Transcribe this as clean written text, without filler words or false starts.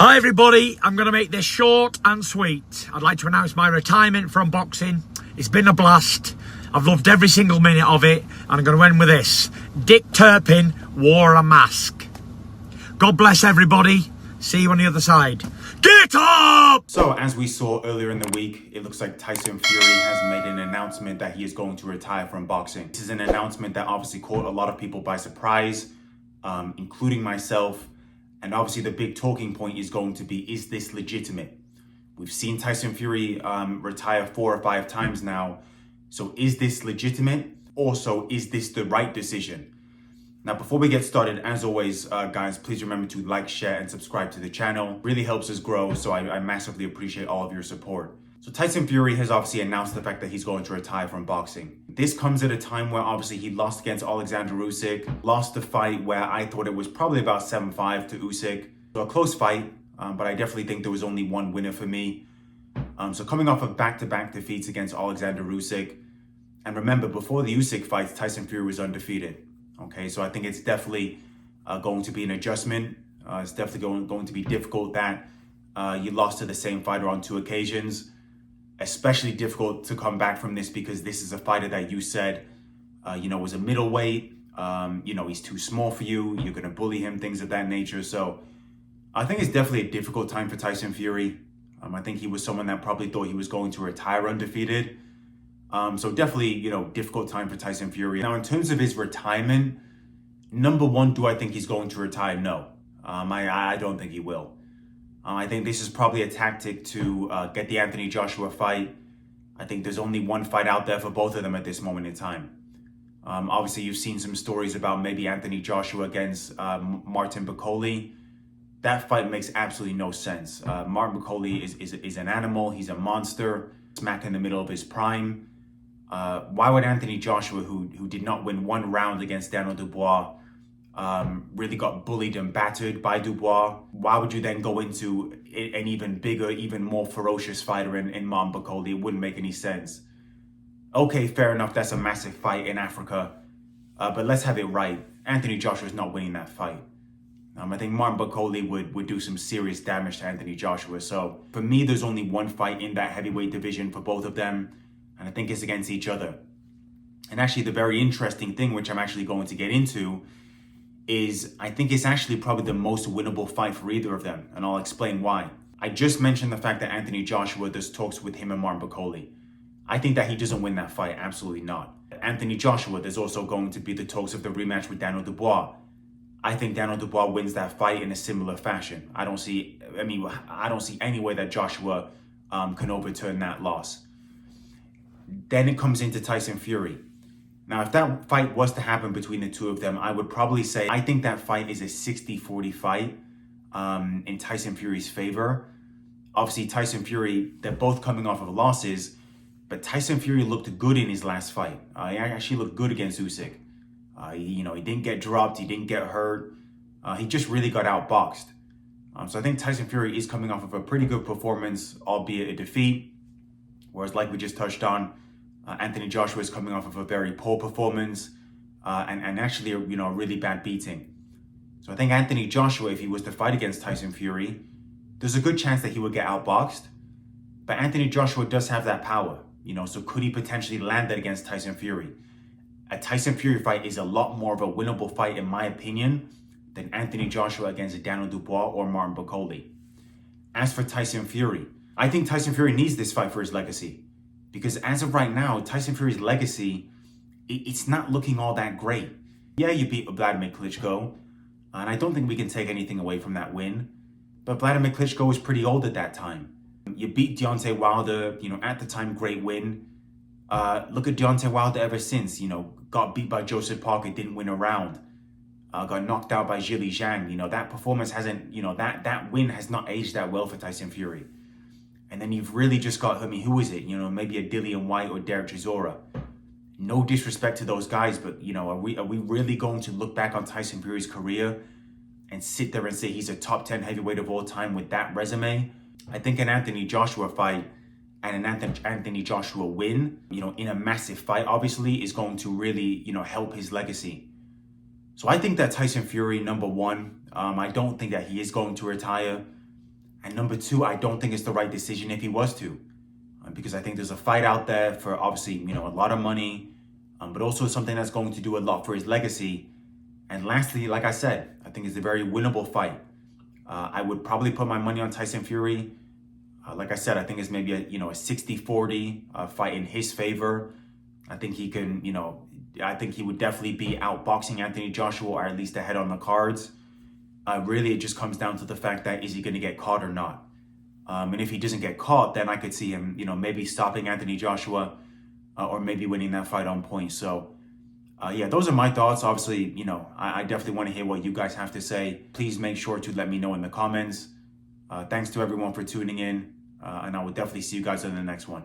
Hi everybody, I'm going to make this short and sweet. I'd like to announce my retirement from boxing. It's been a blast. I've loved every single minute of it, and I'm going to end with this. Dick Turpin wore a mask. God bless everybody. See you on the other side. Get up! So, as we saw earlier in the week, it looks like Tyson Fury has made an announcement that he is going to retire from boxing. This is an announcement that obviously caught a lot of people by surprise, including myself. And obviously the big talking point is going to be, is this legitimate? We've seen Tyson Fury retire 4 or 5 times now. So is this legitimate? Also, is this the right decision? Now, before we get started, as always, guys, please remember to like, share, and subscribe to the channel. It really helps us grow, so I massively appreciate all of your support. So Tyson Fury has obviously announced the fact that he's going to retire from boxing. This comes at a time where obviously he lost against Alexander Usyk, lost the fight where I thought it was probably about 7-5 to Usyk. So a close fight, but I definitely think there was only one winner for me. So coming off of back-to-back defeats against Alexander Usyk, and remember, before the Usyk fights, Tyson Fury was undefeated. Okay, so I think it's definitely going to be an adjustment. It's definitely going to be difficult that you lost to the same fighter on 2 occasions. Especially difficult to come back from this because this is a fighter that you said, was a middleweight. He's too small for you. You're going to bully him, things of that nature. So I think it's definitely a difficult time for Tyson Fury. I think he was someone that probably thought he was going to retire undefeated. So definitely, difficult time for Tyson Fury. Now, in terms of his retirement, number one, do I think he's going to retire? No, I don't think he will. I think this is probably a tactic to get the Anthony Joshua fight. I think there's only one fight out there for both of them at this moment in time. Obviously, you've seen some stories about maybe Anthony Joshua against Martin Bakole. That fight makes absolutely no sense. Martin Bakole is an animal. He's a monster, smack in the middle of his prime. Why would Anthony Joshua, who did not win 1 round against Daniel Dubois, really got bullied and battered by Dubois, why would you then go into an even bigger, even more ferocious fighter in Martin Bakole? It wouldn't make any sense. Okay, fair enough, that's a massive fight in Africa, but let's have it right. Anthony Joshua's not winning that fight. I think Martin Bakole would do some serious damage to Anthony Joshua. So for me, there's only one fight in that heavyweight division for both of them, and I think it's against each other. And actually, the very interesting thing, which I'm actually going to get into, is I think it's actually probably the most winnable fight for either of them, and I'll explain why. I just mentioned the fact that Anthony Joshua does talks with him and Martin Bakole. I think that he doesn't win that fight, absolutely not. Anthony Joshua, there's also going to be the talks of the rematch with Daniel Dubois. I think Daniel Dubois wins that fight in a similar fashion. I don't see any way that Joshua can overturn that loss. Then it comes into Tyson Fury. Now, if that fight was to happen between the two of them, I would probably say I think that fight is a 60-40 fight in Tyson Fury's favor. Obviously, Tyson Fury, they're both coming off of losses, but Tyson Fury looked good in his last fight. He actually looked good against Usyk. He didn't get dropped, he didn't get hurt. He just really got outboxed. So I think Tyson Fury is coming off of a pretty good performance, albeit a defeat. Whereas, like we just touched on, Anthony Joshua is coming off of a very poor performance and actually a really bad beating. So I think Anthony Joshua, if he was to fight against Tyson Fury, there's a good chance that he would get outboxed. But Anthony Joshua does have that power, so could he potentially land that against Tyson Fury? A Tyson Fury fight is a lot more of a winnable fight, in my opinion, than Anthony Joshua against Daniel Dubois or Martin Bakole. As for Tyson Fury, I think Tyson Fury needs this fight for his legacy. Because as of right now, Tyson Fury's legacy, it's not looking all that great. Yeah, you beat Vladimir Klitschko, and I don't think we can take anything away from that win. But Vladimir Klitschko was pretty old at that time. You beat Deontay Wilder, at the time, great win. Look at Deontay Wilder ever since, got beat by Joseph Parker, didn't win a round. Got knocked out by Zhilei Zhang. That performance hasn't, that win has not aged that well for Tyson Fury. And then you've really just got, who is it? Maybe a Dillian White or Derek Chisora. No disrespect to those guys, but, are we really going to look back on Tyson Fury's career and sit there and say he's a top 10 heavyweight of all time with that resume? I think an Anthony Joshua fight and an Anthony Joshua win, in a massive fight, obviously, is going to really, help his legacy. So I think that Tyson Fury, number one, I don't think that he is going to retire. And number two, I don't think it's the right decision if he was to. Because I think there's a fight out there for obviously, a lot of money, but also something that's going to do a lot for his legacy. And lastly, like I said, I think it's a very winnable fight. I would probably put my money on Tyson Fury. Like I said, I think it's maybe a 60-40 fight in his favor. I think he can, I think he would definitely be outboxing Anthony Joshua, or at least ahead on the cards. Really, it just comes down to the fact that is he going to get caught or not? And if he doesn't get caught, then I could see him, maybe stopping Anthony Joshua or maybe winning that fight on point. So, yeah, those are my thoughts. Obviously, I definitely want to hear what you guys have to say. Please make sure to let me know in the comments. Thanks to everyone for tuning in. And I will definitely see you guys in the next one.